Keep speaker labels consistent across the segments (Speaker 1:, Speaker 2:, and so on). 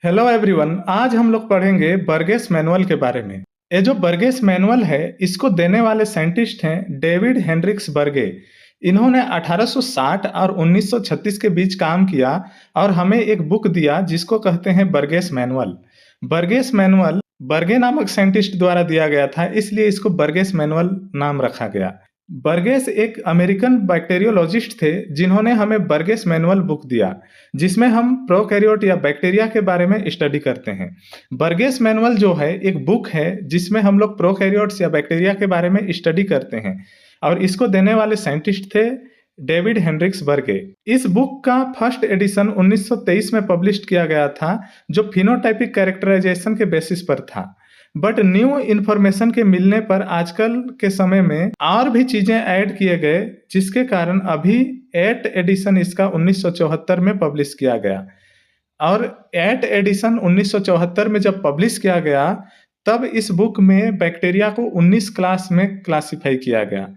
Speaker 1: Hello everyone. आज हम लोग पढ़ेंगे बर्गेस मैनुअल के बारे में। ये जो बर्गेस मैनुअल है इसको देने वाले साइंटिस्ट हैं डेविड हेनरिक्स बर्गे। इन्होंने 1860 और 1936 के बीच काम किया और हमें एक बुक दिया जिसको कहते हैं Burgess manual. Burgess manual Barge नामक साइंटिस्ट द्वारा दिया गया था, इसलिए इसको बर्गेस मैनुअल नाम रखा गया। बर्गेस एक अमेरिकन बैक्टीरियोलॉजिस्ट थे जिन्होंने हमें बर्गेस मैनुअल बुक दिया, जिसमें हम प्रोकैरियोट या बैक्टीरिया के बारे में स्टडी करते हैं। बर्गेस मैनुअल जो है एक बुक है जिसमें हम लोग प्रोकैरियोट्स या बैक्टीरिया के बारे में स्टडी करते हैं, और इसको देने वाले साइंटिस्ट थे डेविड हेनरिक्स बर्गे। इस बुक का फर्स्ट एडिशन 1923 में पब्लिश किया गया था, जो फिनोटाइपिक कैरेक्टराइजेशन के बेसिस पर था। बट न्यू इन्फॉर्मेशन के मिलने पर आजकल के समय में और भी चीजें ऐड किए गए, जिसके कारण अभी 8 एडिशन इसका 1974 में पब्लिश किया गया। और 8 एडिशन 1974 में जब पब्लिश किया गया तब इस बुक में बैक्टीरिया को 19 क्लास में क्लासिफाई किया गया।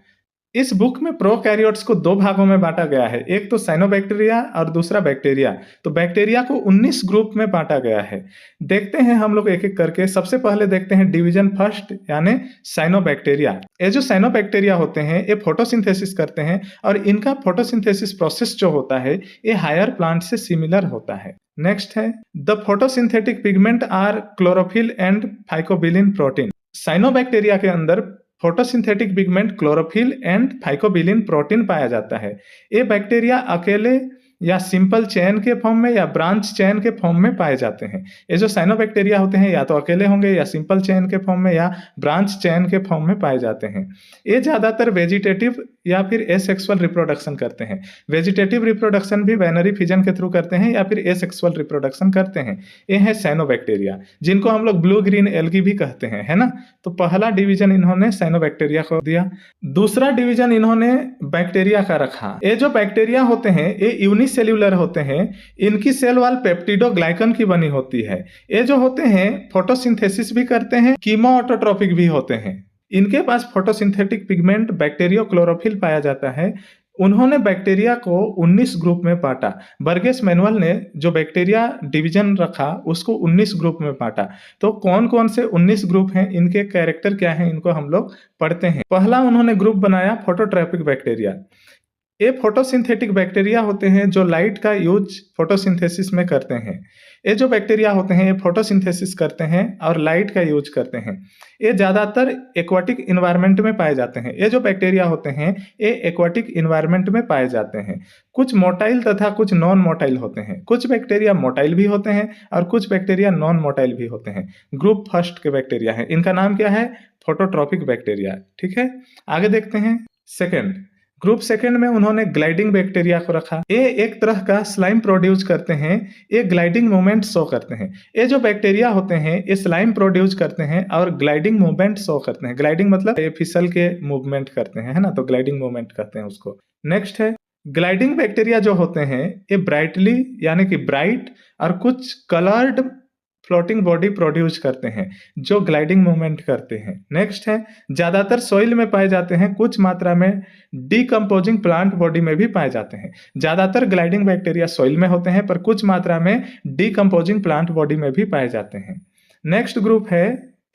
Speaker 1: इस बुक में प्रोकैरियोट्स को दो भागों में बांटा गया है, एक तो साइनोबैक्टीरिया और दूसरा बैक्टीरिया। तो बैक्टीरिया को 19 ग्रुप में बांटा गया है। देखते हैं हम लोग एक एक करके। सबसे पहले देखते हैं डिवीजन फर्स्ट यानी साइनोबैक्टीरिया। ये जो साइनोबैक्टीरिया होते हैं ये फोटोसिंथेसिस करते हैं, और इनका फोटोसिंथेसिस प्रोसेस जो होता है ये हायर प्लांट से सिमिलर होता है। नेक्स्ट है the photosynthetic pigment are chlorophyll and phycobilin protein. Cyanobacteria के अंदर photosynthetic pigment chlorophyll and phycobilin protein पाया जाता है। ये बैक्टीरिया अकेले या सिंपल चेन के फॉर्म में या ब्रांच चेन के फॉर्म में पाए जाते हैं। ये जो साइनोबैक्टीरिया होते हैं या तो अकेले होंगे या सिंपल चेन के फॉर्म में या ब्रांच चेन के फॉर्म में पाए जाते हैं। ये ज्यादातर वेजिटेटिव या फिर एसेक्सुअल रिप्रोडक्शन करते हैं। वेजिटेटिव रिप्रोडक्शन भी बाइनरी फिजन के थ्रू करते हैं या फिर एसेक्सुअल रिप्रोडक्शन करते हैं। ये है साइनोबैक्टीरिया, जिनको हम लोग ब्लू ग्रीन एल्गी भी कहते हैं, है ना। तो पहला डिवीजन इन्होंने साइनोबैक्टीरिया को दिया। दूसरा डिवीजन इन्होंने बैक्टीरिया का रखा। ये जो बैक्टीरिया होते हैं ये यूनिसेल्यूलर होते हैं। इनकी सेल वॉल पेप्टिडोग्लाइकन की बनी होती है। ये जो होते हैं फोटोसिंथेसिस भी करते हैं, कीमो ऑटोट्रोपिक भी होते हैं। इनके पास फोटोसिंथेटिक पिगमेंट बैक्टीरियो क्लोरोफिल पाया जाता है। उन्होंने बैक्टीरिया को 19 ग्रुप में बांटा। बर्गेस मैनुअल ने जो बैक्टीरिया डिवीजन रखा उसको 19 ग्रुप में बांटा। तो कौन कौन से 19 ग्रुप हैं, इनके कैरेक्टर क्या हैं, इनको हम लोग पढ़ते हैं। पहला उन्होंने ग्रुप बनाया फोटोट्रॉपिक बैक्टीरिया। ये फोटोसिंथेटिक बैक्टीरिया होते हैं जो लाइट का यूज फोटोसिंथेसिस में करते हैं। ये जो बैक्टीरिया होते हैं ये फोटोसिंथेसिस करते हैं और लाइट का यूज करते हैं। ये ज़्यादातर एक्वाटिक इन्वायरमेंट में पाए जाते हैं। ये जो बैक्टीरिया होते हैं ये एक्वाटिक इन्वायरमेंट में पाए जाते हैं। कुछ मोटाइल तथा कुछ नॉन मोटाइल होते हैं। कुछ बैक्टीरिया मोटाइल भी होते हैं और कुछ बैक्टीरिया नॉन मोटाइल भी होते हैं। ग्रुप फर्स्ट के बैक्टीरिया है, इनका नाम क्या है? Phototropic bacteria. ठीक है, आगे देखते हैं। सेकेंड ग्रुप सेकेंड में उन्होंने ग्लाइडिंग बैक्टीरिया को रखा। ये एक तरह का स्लाइम प्रोड्यूस करते हैं। ये ग्लाइडिंग मूवमेंट शो करते हैं। ये जो बैक्टीरिया होते हैं ये स्लाइम प्रोड्यूस करते हैं और ग्लाइडिंग मूवमेंट शो करते हैं। ग्लाइडिंग मतलब ये फिसल के मूवमेंट करते हैं, है ना, तो ग्लाइडिंग मूवमेंट कहते हैं उसको। नेक्स्ट है ग्लाइडिंग बैक्टीरिया जो होते हैं ये ब्राइटली यानी कि ब्राइट और कुछ कलर्ड फ्लोटिंग बॉडी प्रोड्यूस करते हैं जो ग्लाइडिंग मूवमेंट करते हैं। नेक्स्ट है ज्यादातर सॉइल में पाए जाते हैं, कुछ मात्रा में डीकम्पोजिंग प्लांट बॉडी में भी पाए जाते हैं। ज्यादातर ग्लाइडिंग बैक्टीरिया सॉइल में होते हैं पर कुछ मात्रा में डीकम्पोजिंग प्लांट बॉडी में भी पाए जाते हैं। नेक्स्ट ग्रुप है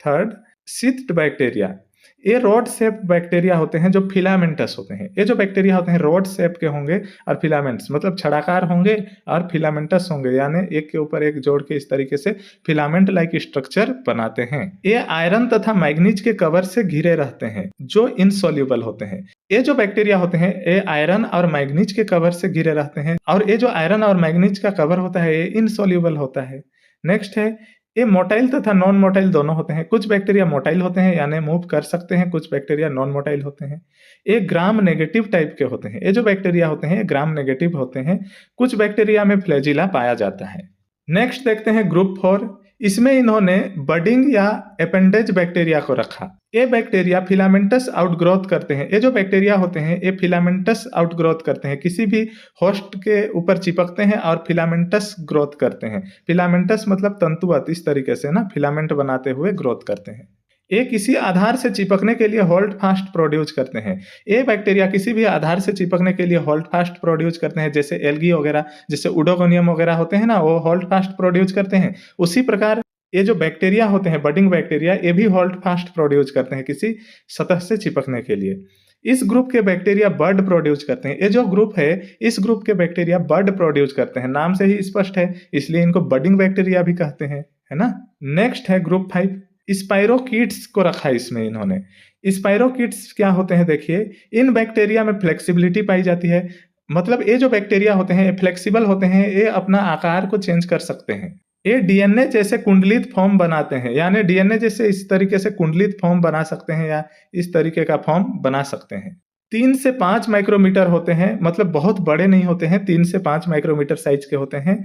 Speaker 1: थर्ड सिथ्ड बैक्टीरिया। ये रॉड शेप बैक्टीरिया होते हैं जो फिलामेंटस होते हैं। ये जो बैक्टीरिया होते हैं रॉड शेप के होंगे और फिलामेंट्स मतलब छड़ाकार होंगे और फिलामेंटस होंगे, यानी एक के ऊपर एक जोड़ के इस तरीके से फिलामेंट लाइक स्ट्रक्चर बनाते हैं। ये आयरन तथा मैग्नीज के कवर से घिरे रहते हैं जो इनसोल्यूबल होते हैं। ये जो बैक्टीरिया होते हैं ये आयरन और मैग्नीज के कवर से घिरे रहते हैं, और ये जो आयरन और मैग्नीज का कवर होता है ये इनसोल्यूबल होता है। नेक्स्ट है ये मोटाइल तथा नॉन मोटाइल दोनों होते हैं। कुछ बैक्टीरिया मोटाइल होते हैं यानी मूव कर सकते हैं, कुछ बैक्टीरिया नॉन मोटाइल होते हैं। ये ग्राम नेगेटिव टाइप के होते हैं। ये जो बैक्टीरिया होते हैं ये ग्राम नेगेटिव होते हैं। कुछ बैक्टीरिया में फ्लैजिला पाया जाता है। नेक्स्ट देखते हैं ग्रुप 4। इसमें इन्होंने बडिंग या एपेंडेज बैक्टीरिया को रखा। ये बैक्टीरिया फिलामेंटस आउटग्रोथ करते हैं। ये जो बैक्टीरिया होते हैं ये फिलामेंटस आउटग्रोथ करते हैं, किसी भी होस्ट के ऊपर चिपकते हैं और फिलामेंटस ग्रोथ करते हैं। फिलामेंटस मतलब तंतुवत, इस तरीके से ना फिलामेंट बनाते हुए ग्रोथ करते हैं। ये किसी आधार से चिपकने के लिए होल्ड फास्ट प्रोड्यूस करते हैं। ये बैक्टीरिया किसी भी आधार से चिपकने के लिए होल्ड फास्ट प्रोड्यूस करते हैं, जैसे एल्गी वगैरह, जैसे उडोगोनियम वगैरह होते हैं ना, वो होल्ड फास्ट प्रोड्यूस करते हैं। उसी प्रकार ये जो बैक्टीरिया होते हैं, बडिंग बैक्टीरिया, ये भी होल्ड फास्ट प्रोड्यूस करते हैं किसी सतह से चिपकने के लिए। इस ग्रुप के बैक्टीरिया बड प्रोड्यूस करते हैं। ये जो ग्रुप है, इस ग्रुप के बैक्टीरिया बड प्रोड्यूस करते हैं, नाम से ही स्पष्ट है, इसलिए इनको बडिंग बैक्टीरिया भी कहते हैं, है ना। नेक्स्ट है ग्रुप 5, स्पाइरोकीट्स को रखा है इसमें इन्होंने। स्पाइरोकीट्स क्या होते हैं देखिए, इन बैक्टीरिया में फ्लेक्सिबिलिटी पाई जाती है। मतलब ये जो बैक्टीरिया होते हैं, ये फ्लेक्सिबल होते हैं, ये अपना आकार को चेंज कर सकते हैं। ये डीएनए जैसे कुंडलित फॉर्म बनाते हैं, यानी डीएनए जैसे इस तरीके से कुंडलित फॉर्म बना सकते हैं, या इस तरीके का फॉर्म बना सकते हैं। 3 से 5 माइक्रोमीटर होते हैं, मतलब बहुत बड़े नहीं होते हैं, 3 से 5 माइक्रोमीटर साइज के होते हैं।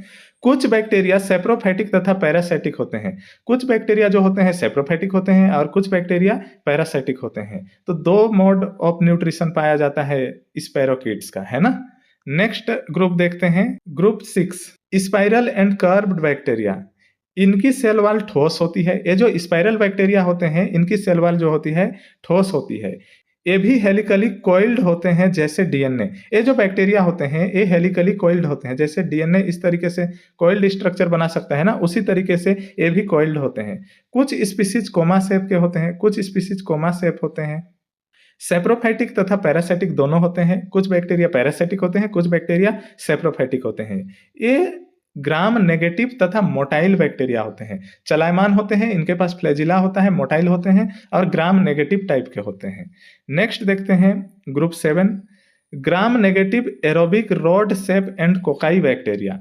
Speaker 1: कुछ बैक्टीरिया सेप्रोफाइटिक तथा पैरासाइटिक होते हैं। कुछ बैक्टीरिया जो होते हैं सेप्रोफाइटिक होते हैं और कुछ बैक्टीरिया पैरासाइटिक होते हैं। तो 2 मोड ऑफ न्यूट्रिशन पाया जाता है स्पैरोकीट्स का, है ना। नेक्स्ट ग्रुप देखते हैं, group 6, spiral and curved bacteria. इनकी सेल वॉल ठोस होती है। ये जो स्पाइरल बैक्टीरिया होते हैं, इनकी सेल वॉल जो होती है ठोस होती है। ये भी हेलिकली कोइल्ड होते हैं जैसे डीएनए। ये जो बैक्टीरिया होते हैं, ये हेलिकली कोइल्ड होते हैं, जैसे डीएनए इस तरीके से कोइल्ड स्ट्रक्चर बना सकता है ना, उसी तरीके से ये भी कोइल्ड होते हैं। कुछ स्पीसीज कोमा शेप के होते हैं, कुछ स्पीसीज कोमा शेप होते हैं। सेप्रोफाइटिक तथा पैरासाइटिक दोनों होते हैं। कुछ बैक्टीरिया पैरासाइटिक होते हैं, कुछ बैक्टीरिया सेप्रोफाइटिक होते हैं। ये ग्राम नेगेटिव तथा मोटाइल बैक्टीरिया होते हैं। चलायमान होते हैं, इनके पास फ्लैजिला होता है, मोटाइल होते हैं और ग्राम नेगेटिव टाइप के होते हैं। नेक्स्ट देखते हैं group 7, gram negative aerobic rod shape and cocci bacteria.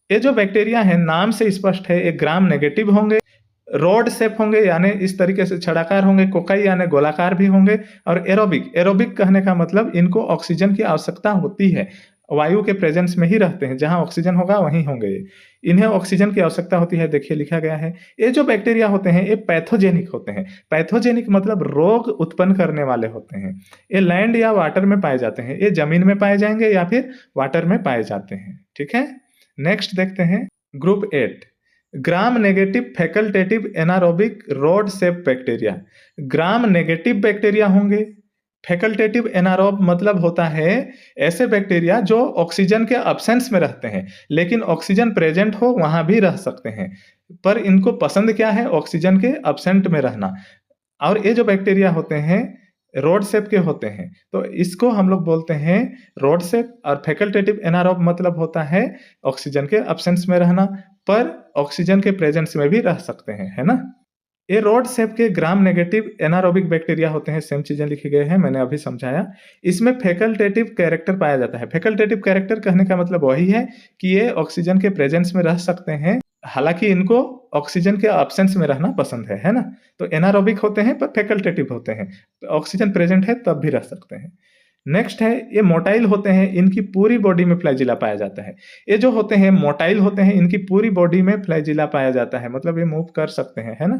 Speaker 1: ये जो बैक्टीरिया है, नाम से स्पष्ट है, ये ग्राम नेगेटिव होंगे, रोड शेप होंगे यानी इस तरीके से छड़ाकार होंगे, कोकाई यानी गोलाकार भी होंगे, और एरोबिक, एरोबिक कहने का मतलब इनको ऑक्सीजन की आवश्यकता होती है, वायु के प्रेजेंस में ही रहते हैं, जहां ऑक्सीजन होगा वहीं होंगे ये। इन्हें ऑक्सीजन की आवश्यकता होती है, देखिए लिखा गया है। ये जो बैक्टीरिया होते हैं, ये पैथोजेनिक होते हैं। पैथोजेनिक मतलब रोग उत्पन्न करने वाले होते हैं। ये लैंड या वाटर में पाए जाते हैं। ये जमीन में पाए जाएंगे या फिर वाटर में पाए जाते हैं, ठीक है। नेक्स्ट देखते हैं group 8, gram negative facultative anaerobic rod shape bacteria. Gram negative bacteria होंगे। फैकल्टेटिव एनारोब मतलब होता है ऐसे बैक्टीरिया जो ऑक्सीजन के अब्सेंस में रहते हैं, लेकिन ऑक्सीजन प्रेजेंट हो वहां भी रह सकते हैं, पर इनको पसंद क्या है, ऑक्सीजन के अब्सेंट में रहना। और ये जो बैक्टीरिया होते हैं रोड शेप के होते हैं, तो इसको हम लोग बोलते हैं रोड शेप। और फैकल्टेटिव एनारोब मतलब होता है ऑक्सीजन के अब्सेंस में रहना, पर ऑक्सीजन के प्रेजेंस में भी रह सकते हैं, है ना। ये रोड शेप के ग्राम नेगेटिव एनारोबिक बैक्टीरिया होते हैं, सेम चीजें लिखी गई है, मैंने अभी समझाया। इसमें फैकल्टेटिव कैरेक्टर पाया जाता है। फैकल्टेटिव कैरेक्टर कहने का मतलब वही है कि ये ऑक्सीजन के प्रेजेंस में रह सकते हैं, हालांकि इनको ऑक्सीजन के एब्सेंस में रहना पसंद है ना। तो एनारोबिक होते हैं पर फैकल्टेटिव होते हैं, ऑक्सीजन प्रेजेंट है तब भी रह सकते हैं। नेक्स्ट है ये मोटाइल होते हैं, इनकी पूरी बॉडी में फ्लैजिला पाया जाता है। ये जो होते हैं मोटाइल होते हैं, इनकी पूरी बॉडी में फ्लैजिला पाया जाता है, मतलब ये मूव कर सकते हैं, है ना।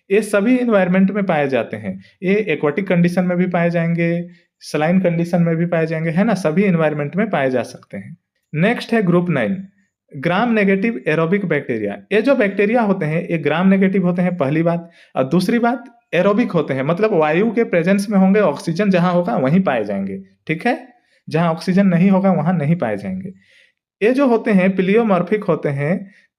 Speaker 1: ये सभी इन्वायरमेंट में पाए जाते हैं। ये एक्वाटिक कंडीशन में भी पाए जाएंगे, सलाइन कंडीशन में भी पाए जाएंगे, है ना, सभी इन्वायरमेंट में पाए जा सकते हैं। नेक्स्ट है group 9, gram negative aerobic bacteria. ये जो बैक्टीरिया होते हैं ये ग्राम नेगेटिव होते हैं, पहली बात। और दूसरी बात, एरोबिक होते हैं, मतलब वायु के प्रेजेंस में होंगे, ऑक्सीजन जहां होगा वहीं पाए जाएंगे, ठीक है। जहां ऑक्सीजन नहीं होगा वहां नहीं पाए जाएंगे। ये जो होते हैं प्लियोमॉर्फिक होते हैं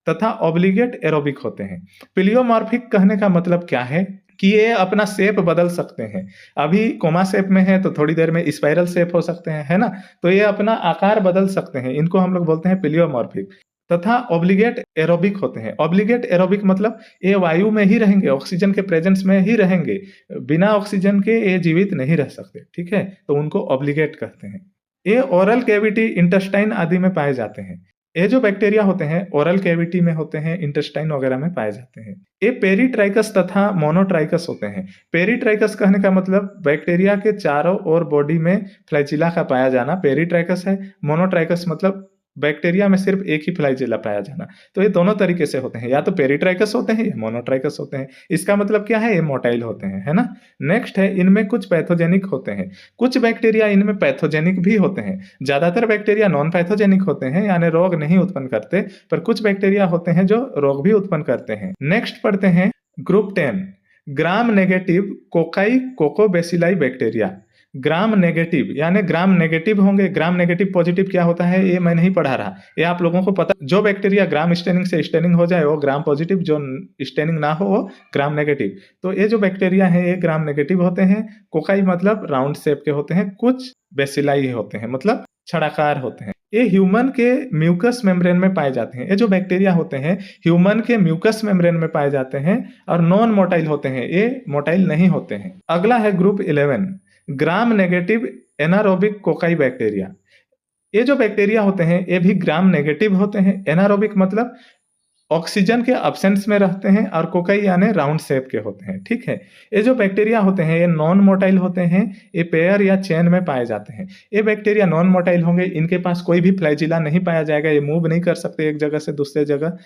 Speaker 1: तथा ऑब्लिगेट एरोबिक होते हैं। प्लियोमॉर्फिक कहने का मतलब क्या है कि ये अपना शेप बदल सकते हैं। अभी कोमा शेप में है तो थोड़ी देर में स्पाइरल शेप हो सकते हैं, है ना। तो ये अपना आकार बदल सकते हैं, इनको हम लोग बोलते हैं प्लियोमॉर्फिक। तथा ऑब्लिगेट एरोबिक होते हैं। ऑब्लिगेट एरोबिक मतलब ये वायु में ही रहेंगे, ऑक्सीजन के प्रेजेंस में ही रहेंगे, बिना ऑक्सीजन के ये जीवित नहीं रह सकते, ठीक है। तो उनको ऑब्लिगेट कहते हैं। ये ओरल कैविटी, इंटेस्टाइन आदि में पाए जाते हैं। ये जो बैक्टीरिया होते हैं ओरल कैविटी में होते हैं, इंटेस्टाइन वगैरह में पाए जाते हैं। ये पेरीट्राइकस तथा मोनोट्राइकस होते हैं। पेरीट्राइकस कहने का मतलब बैक्टीरिया के चारों ओर बॉडी में फ्लैजिला का पाया जाना पेरीट्राइकस है। मोनोट्राइकस मतलब बैक्टीरिया में सिर्फ एक ही फ्लैजिला पाया जाना। तो ये दोनों तरीके से होते हैं, या तो पेरीट्राइकस होते हैं या मोनोट्राइकस होते हैं। इसका मतलब क्या है, ये मोटाइल होते हैं, है ना। नेक्स्ट है इनमें कुछ पैथोजेनिक होते हैं। कुछ बैक्टीरिया इनमें पैथोजेनिक भी होते हैं। ज्यादातर बैक्टीरिया नॉन पैथोजेनिक होते हैं, यानी रोग नहीं उत्पन्न करते, पर कुछ बैक्टीरिया होते हैं जो रोग भी उत्पन्न करते हैं। नेक्स्ट पढ़ते हैं group 10, gram negative cocci coccobacilli bacteria. Gram negative यानी ग्राम नेगेटिव होंगे, ग्राम नेगेटिव पॉजिटिव क्या होता है ये मैं नहीं पढ़ा रहा, ये आप लोगों को पता। जो बैक्टीरिया ग्राम स्टेनिंग से स्टेनिंग हो जाए वो ग्राम पॉजिटिव, जो स्टेनिंग ना हो वो ग्राम नेगेटिव। तो ये जो बैक्टीरिया है ये ग्राम नेगेटिव होते हैं। कोकाई मतलब राउंड शेप के होते हैं, कुछ बेसिलाई होते हैं मतलब छड़ाकार होते हैं। ये ह्यूमन के म्यूकस मेम्ब्रेन में पाए जाते हैं। ये जो बैक्टीरिया होते हैं ह्यूमन के म्यूकस मेम्ब्रेन में पाए जाते हैं और नॉन मोटाइल होते हैं, ये मोटाइल नहीं होते हैं। अगला है group 11, gram negative anaerobic cocci bacteria. ये जो बैक्टीरिया होते हैं ये भी ग्राम नेगेटिव होते हैं। एनारोबिक मतलब ऑक्सीजन के अब्सेंस में रहते हैं और कोकाई यानी राउंड शेप के होते हैं, ठीक है। ये जो बैक्टीरिया होते हैं ये नॉन मोटाइल होते हैं, ये पेयर या चेन में पाए जाते हैं। ये बैक्टीरिया नॉन मोटाइल होंगे, इनके पास कोई भी फ्लैजिला नहीं पाया जाएगा, ये मूव नहीं कर सकते एक जगह से दूसरे जगह।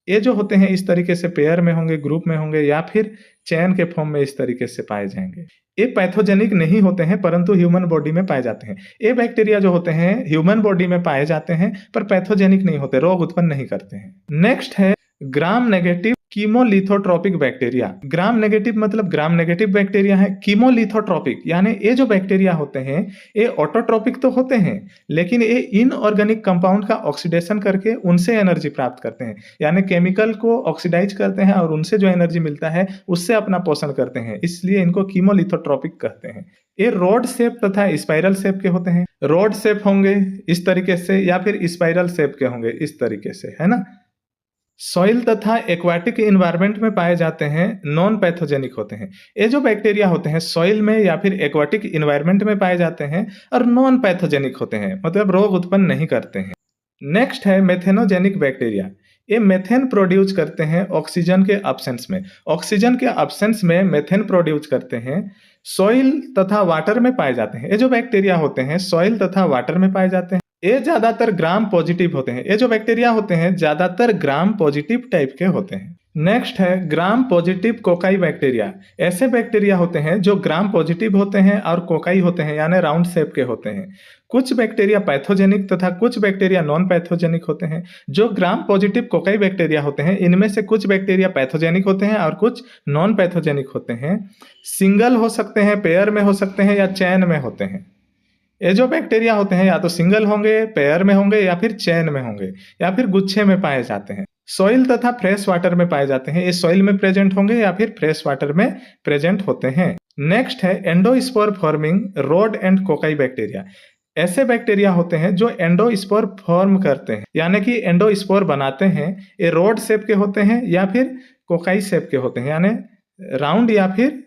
Speaker 1: ये जो होते हैं इस तरीके से पेयर में होंगे, ग्रुप में होंगे या फिर चैन के फॉर्म में इस तरीके से पाए जाएंगे। ये पैथोजेनिक नहीं होते हैं परंतु ह्यूमन बॉडी में पाए जाते हैं। ये बैक्टीरिया जो होते हैं ह्यूमन बॉडी में पाए जाते हैं पर पैथोजेनिक नहीं होते, रोग उत्पन्न नहीं करते हैं। नेक्स्ट है gram negative chemolithotrophic bacteria. Gram negative मतलब ग्राम नेगेटिव बैक्टीरिया है। कीमोलिथोट्रोपिक यानी ये जो बैक्टीरिया होते हैं ये ऑटोट्रोपिक तो होते हैं लेकिन ये इनऑर्गेनिक कंपाउंड का ऑक्सीडेशन करके उनसे एनर्जी प्राप्त करते हैं, यानी केमिकल को ऑक्सीडाइज करते हैं और उनसे जो एनर्जी मिलता है उससे अपना पोषण करते हैं, इसलिए इनको कीमोलिथोट्रोपिक कहते हैं। ये रोड शेप तथा स्पाइरल शेप के होते हैं। रोड शेप होंगे इस तरीके से या फिर स्पाइरल शेप के होंगे इस तरीके से, है ना। सॉइल तथा एक्वाटिक इन्वायरमेंट में पाए जाते हैं, नॉन पैथोजेनिक होते हैं। ये जो बैक्टीरिया होते हैं सॉइल में या फिर एक्वाटिक इन्वायरमेंट में पाए जाते हैं और नॉन पैथोजेनिक होते हैं मतलब रोग उत्पन्न नहीं करते हैं। नेक्स्ट है मेथेनोजेनिक बैक्टीरिया। ये मेथेन प्रोड्यूस करते हैं ऑक्सीजन के अब्सेंस में। ऑक्सीजन के अब्सेंस में मेथेन प्रोड्यूस करते हैं, सॉइल तथा वाटर में पाए जाते हैं। ये जो बैक्टीरिया होते हैं सॉइल तथा वाटर में पाए जाते हैं। ये ज्यादातर ग्राम पॉजिटिव होते हैं। ये जो बैक्टीरिया होते हैं ज्यादातर ग्राम पॉजिटिव टाइप के होते हैं। नेक्स्ट है ग्राम पॉजिटिव कोकाई बैक्टीरिया। ऐसे बैक्टीरिया होते हैं जो ग्राम पॉजिटिव होते हैं और कोकाई होते हैं यानी राउंड शेप के होते हैं। कुछ बैक्टीरिया पैथोजेनिक तथा कुछ बैक्टीरिया नॉन पैथोजेनिक होते हैं। जो ग्राम पॉजिटिव कोकाई बैक्टीरिया होते हैं इनमें से कुछ बैक्टीरिया पैथोजेनिक होते हैं और कुछ नॉन पैथोजेनिक होते हैं। सिंगल हो सकते हैं, पेयर में हो सकते हैं या चैन में होते हैं। ये जो बैक्टीरिया होते हैं या तो सिंगल होंगे, पेयर में होंगे या फिर चैन में होंगे या फिर गुच्छे में पाए जाते हैं। सॉइल तथा फ्रेश वाटर में पाए जाते हैं। ये सॉइल में प्रेजेंट होंगे या फिर फ्रेश वाटर में प्रेजेंट होते हैं। नेक्स्ट है endospore forming road and cocci bacteria. ऐसे बैक्टीरिया होते हैं जो एंडोस्पोर फॉर्म करते हैं यानी कि एंडोस्पोर बनाते हैं। ये रोड शेप के होते हैं या फिर कोकाई शेप के होते हैं यानी राउंड या फिर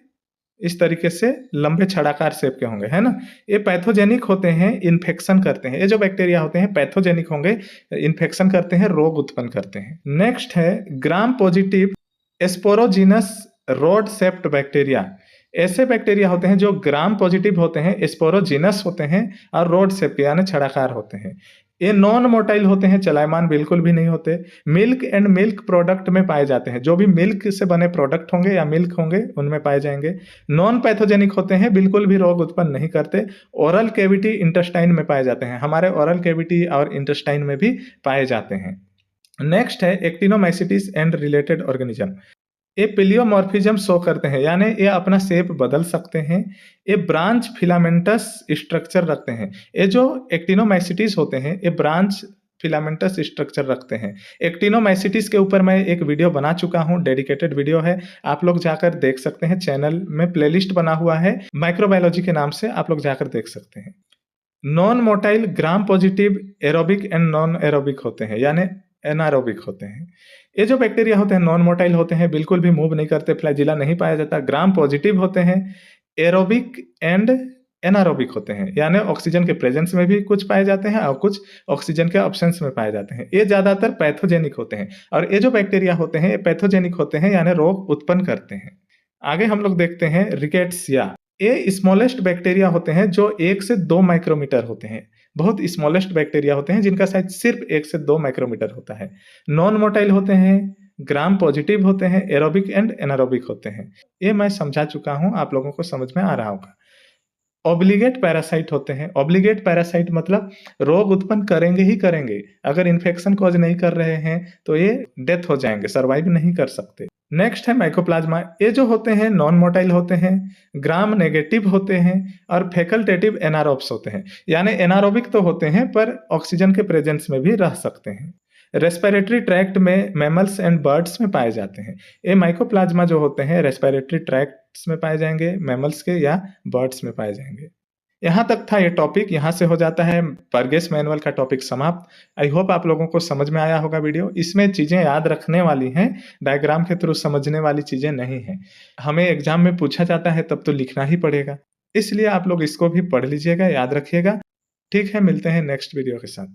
Speaker 1: इस तरीके से लंबे छड़ाकार शेप के होंगे, है ना। ये पैथोजेनिक होते हैं, इन्फेक्शन करते हैं। ये जो बैक्टीरिया होते हैं पैथोजेनिक होंगे, इन्फेक्शन करते हैं, रोग उत्पन्न करते हैं। नेक्स्ट है gram positive sporogenous road shaped bacteria. ऐसे बैक्टीरिया होते हैं जो ग्राम पॉजिटिव होते हैं, एस्पोरोजिनस होते हैं और रोड शेप के यानी छड़ाकार होते हैं। ये नॉन मोटाइल होते हैं, चलायमान बिल्कुल भी नहीं होते। मिल्क एंड मिल्क प्रोडक्ट में पाए जाते हैं। जो भी मिल्क से बने प्रोडक्ट होंगे या मिल्क होंगे उनमें पाए जाएंगे। नॉन पैथोजेनिक होते हैं, बिल्कुल भी रोग उत्पन्न नहीं करते। ओरल कैविटी इंटेस्टाइन में पाए जाते हैं। हमारे ओरल कैविटी और इंटेस्टाइन में भी पाए जाते हैं। नेक्स्ट है एक्टिनोमाइसिटिस एंड रिलेटेड ऑर्गेनिज्म। ये पिलियोमॉर्फिज्म शो करते हैं यानी ये अपना शेप बदल सकते हैं। ये ब्रांच फिलामेंटस स्ट्रक्चर रखते हैं। ये जो एक्टिनोमाइसिटिस होते हैं ये ब्रांच फिलामेंटस स्ट्रक्चर रखते हैं। एक्टिनोमाइसिटिस के ऊपर मैं एक वीडियो बना चुका हूँ, डेडिकेटेड वीडियो है, आप लोग जाकर देख सकते हैं। चैनल में प्लेलिस्ट बना हुआ है माइक्रोबायोलॉजी के नाम से, आप लोग जाकर देख सकते हैं। Non motile gram positive aerobic and non aerobic होते हैं यानी एनारोबिक होते हैं। ये जो बैक्टीरिया होते हैं नॉन मोटाइल होते हैं, बिल्कुल भी मूव नहीं करते, फ्लैजिला नहीं पाया जाता, ग्राम पॉजिटिव होते हैं, एरोबिक एंड एनारोबिक होते हैं यानी ऑक्सीजन के प्रेजेंस में भी कुछ पाए जाते हैं और कुछ ऑक्सीजन के अब्सेंस में पाए जाते हैं। ये ज्यादातर पैथोजेनिक होते हैं और ये जो बैक्टीरिया होते हैं ये पैथोजेनिक होते हैं यानी रोग उत्पन्न करते हैं। आगे हम लोग देखते हैं रिकेट्सिया। ये स्मॉलेस्ट बैक्टीरिया होते हैं जो 1 से 2 माइक्रोमीटर होते हैं। बहुत स्मॉलेस्ट बैक्टीरिया होते हैं जिनका साइज सिर्फ 1 से 2 माइक्रोमीटर होता है। नॉन मोटाइल होते हैं, ग्राम पॉजिटिव होते हैं, एरोबिक एंड एनारोबिक होते हैं। ये मैं समझा चुका हूं, आप लोगों को समझ में आ रहा होगा। ऑब्लिगेट पैरासाइट होते हैं। ऑब्लिगेट पैरासाइट मतलब रोग उत्पन्न करेंगे ही करेंगे, अगर इन्फेक्शन कॉज नहीं कर रहे हैं तो ये डेथ हो जाएंगे, सर्वाइव नहीं कर सकते। नेक्स्ट है माइकोप्लाज्मा। ये जो होते हैं नॉन मोटाइल होते हैं, ग्राम नेगेटिव होते हैं और फैकल्टेटिव एनारोब्स होते हैं। यानी एनारोबिक तो होते हैं पर ऑक्सीजन के प्रेजेंस में भी रह सकते हैं। रेस्पिरेटरी ट्रैक्ट में मैमल्स एंड बर्ड्स में पाए जाते हैं। ये माइकोप्लाज्मा जो होते हैं रेस्पिरेटरी ट्रैक्ट्स में पाए जाएंगे, मैमल्स के या बर्ड्स में पाए जाएंगे। यहाँ तक था ये टॉपिक, यहाँ से हो जाता है बर्गेस मैनुअल का टॉपिक समाप्त। आई होप आप लोगों को समझ में आया होगा वीडियो। इसमें चीज़ें याद रखने वाली हैं, डायग्राम के थ्रू समझने वाली चीज़ें नहीं हैं। हमें एग्जाम में पूछा जाता है तब तो लिखना ही पड़ेगा। इसलिए आप लोग इसको भी पढ़ लीजिएगा, याद रखिएगा। ठीक है, मिलते हैं नेक्स्ट वीडियो के साथ।